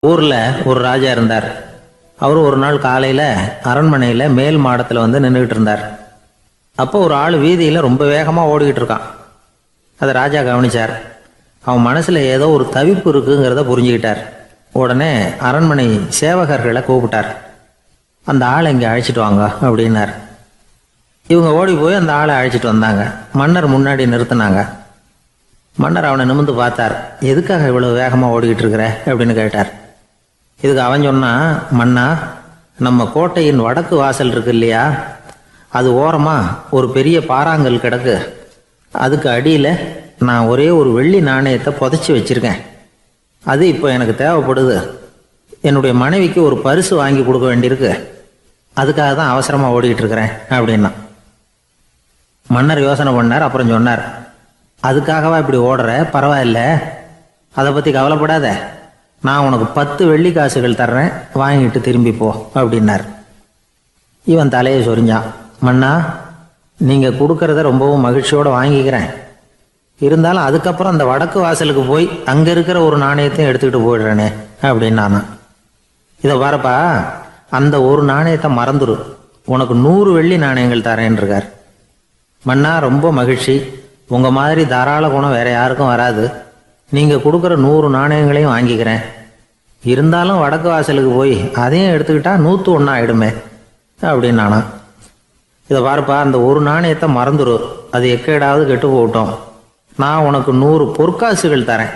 ஊர்ல ஒரு ராஜா இருந்தார். அவர் ஒரு நாள் காலையில அரண்மனையில மேல் மாடத்துல வந்து நின்றுகிட்டு இருந்தார். அப்போ ஒரு ஆள் வீதியில ரொம்ப வேகமா ஓடிக்கிட்டு இருக்கான். அதை ராஜா கவனிச்சார். அவன் மனசுல ஏதோ ஒரு தவிப்பு இருக்குங்கிறத புரிஞ்சுக்கிட்டார். உடனே அரண்மனை சேவகர்களை கூப்பிட்டார். அந்த ஆளை இங்க அழைச்சிட்டு வாங்க அப்படின்னார். இவங்க ஓடி போய் அந்த ஆளை அழைச்சிட்டு வந்தாங்க. மன்னர் முன்னாடி நிறுத்தினாங்க. மன்னர் அவனை நிமிர்ந்து பார்த்தார். எதுக்காக இவ்வளவு வேகமா ஓடிக்கிட்டு இருக்கிற அப்படின்னு கேட்டார். இதுக்கு அவன் சொன்னா, மன்னா, நம்ம கோட்டையின் வடக்கு வாசல் இருக்கு இல்லையா, அது ஓரமா ஒரு பெரிய பாறாங்கல் கிடக்கு. அதுக்கு அடியில நான் ஒரே ஒரு வெள்ளி நாணயத்தை புதைச்சி வச்சிருக்கேன். அது இப்போ எனக்கு தேவைப்படுது. என்னுடைய மனைவிக்கு ஒரு பரிசு வாங்கி கொடுக்க வேண்டியிருக்கு. அதுக்காக தான் அவசரமா ஓடிக்கிட்டு இருக்கிறேன் அப்படின்னா. மன்னர் யோசனை பண்ணார். அப்புறம் சொன்னார், அதுக்காகவா இப்படி ஓடுற? பரவாயில்ல, அதை பத்தி கவலைப்படாத. நான் உனக்கு 10 வெள்ளி காசுகள் தர்றேன், வாங்கிட்டு திரும்பி போ அப்படின்னார். இவன் தலையை சொரிஞ்சான். மன்னா, நீங்க கொடுக்கறத ரொம்பவும் மகிழ்ச்சியோட வாங்கிக்கிறேன். இருந்தாலும் அதுக்கப்புறம் அந்த வடக்கு வாசலுக்கு போய் அங்க இருக்கிற ஒரு நாணயத்தையும் எடுத்துக்கிட்டு போயிடுறேனே அப்படின்னானா. இதை பாருப்பா, அந்த ஒரு நாணயத்தை மறந்துரு, உனக்கு 100 வெள்ளி நாணயங்கள் தரேன் இருக்கார். மன்னா, ரொம்ப மகிழ்ச்சி. உங்க மாதிரி தாராள குணம் வேற யாருக்கும் வராது. நீங்க கொடுக்குற 100 நாணயங்களையும் வாங்கிக்கிறேன். இருந்தாலும் வடக்கு வாசலுக்கு போய் அதையும் எடுத்துக்கிட்டா 101 ஆயிடுமே அப்படின்னானா. இதை பாருப்பா, அந்த ஒரு நாணயத்தை மறந்துரு, அது எக்கேடாவது கெட்டு போகட்டும். நான் உனக்கு 100 பொற்காசுகள் தரேன்,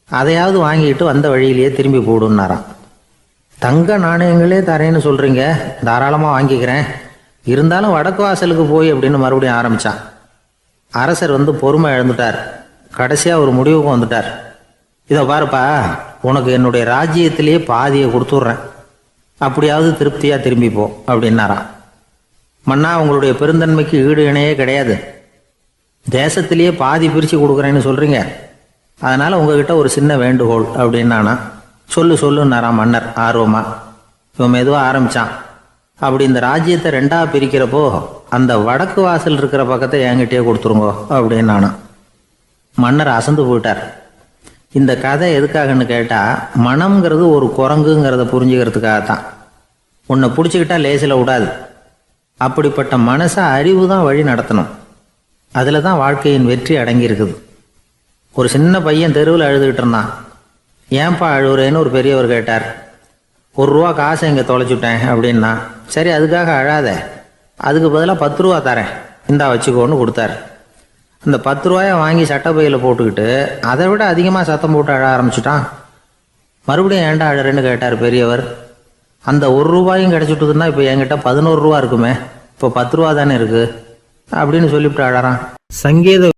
அதையாவது வாங்கிட்டு வந்த வழியிலேயே திரும்பி போடுன்னாராம். தங்க நாணயங்களே தரேன்னு சொல்றீங்க, தாராளமா வாங்கிக்கிறேன். இருந்தாலும் வடக்கு வாசலுக்கு போய் அப்படின்னு மறுபடியும் ஆரம்பிச்சான். அரசர் வந்து பொறுமை இழந்துட்டார். கடைசியா ஒரு முடிவுக்கு வந்துட்டார். இதை பாருப்பா, உனக்கு என்னுடைய ராஜ்யத்திலேயே பாதியை கொடுத்துட்றேன், அப்படியாவது திருப்தியா திரும்பி போ அப்படின்னாராம். மன்னா, உங்களுடைய பெருந்தன்மைக்கு ஈடு இணையே கிடையாது. தேசத்திலேயே பாதி பிரிச்சு கொடுக்குறேன்னு சொல்றீங்க, அதனால உங்ககிட்ட ஒரு சின்ன வேண்டுகோள் அப்படின்னானா. சொல்லுன்னாராம் மன்னர் ஆர்வமா. இவன் மெதுவா ஆரம்பிச்சான். அப்படி இந்த ராஜ்யத்தை 2ஆ பிரிக்கிறப்போ அந்த வடக்கு வாசல் இருக்கிற பக்கத்தை என்கிட்டயே கொடுத்துருங்கோ அப்படின்னானா. மன்னர் அசந்து போயிட்டார். இந்த கதை எதுக்காகன்னு கேட்டா, மனம்ங்கிறது ஒரு குரங்குங்கிறத புரிஞ்சுக்கிறதுக்காகத்தான். உன்னை பிடிச்சிக்கிட்டா லேசில் விடாது. அப்படிப்பட்ட மனசை அறிவு தான் வழி நடத்தணும். அதில் தான் வாழ்க்கையின் வெற்றி அடங்கி இருக்குது. ஒரு சின்ன பையன் தெருவில் அழுதுகிட்டு இருந்தான். ஏன்பா அழுவுறேன்னு ஒரு பெரியவர் கேட்டார். 1 ரூபா காசை இங்கே தொலைச்சுட்டேன் அப்படின்னா. சரி, அதுக்காக அழாத, அதுக்கு பதிலாக 10 ரூபா தரேன், இந்தா வச்சுக்கோன்னு கொடுத்தாரு. அந்த 10 ரூபாயை வாங்கி சட்டப்பையில் போட்டுக்கிட்டு அதை விட அதிகமாக சத்தம் போட்டு அழ ஆரம்பிச்சுட்டான். மறுபடியும் ஏன்டா அழறேன்னு கேட்டார் பெரியவர். அந்த 1 ரூபாயும் கிடைச்சிட்டுதுன்னா இப்போ என்கிட்ட 11 ரூபா இருக்குமே, இப்போ 10 ரூபா தானே இருக்கு அப்படின்னு சொல்லிவிட்டு அழறான். சங்கீத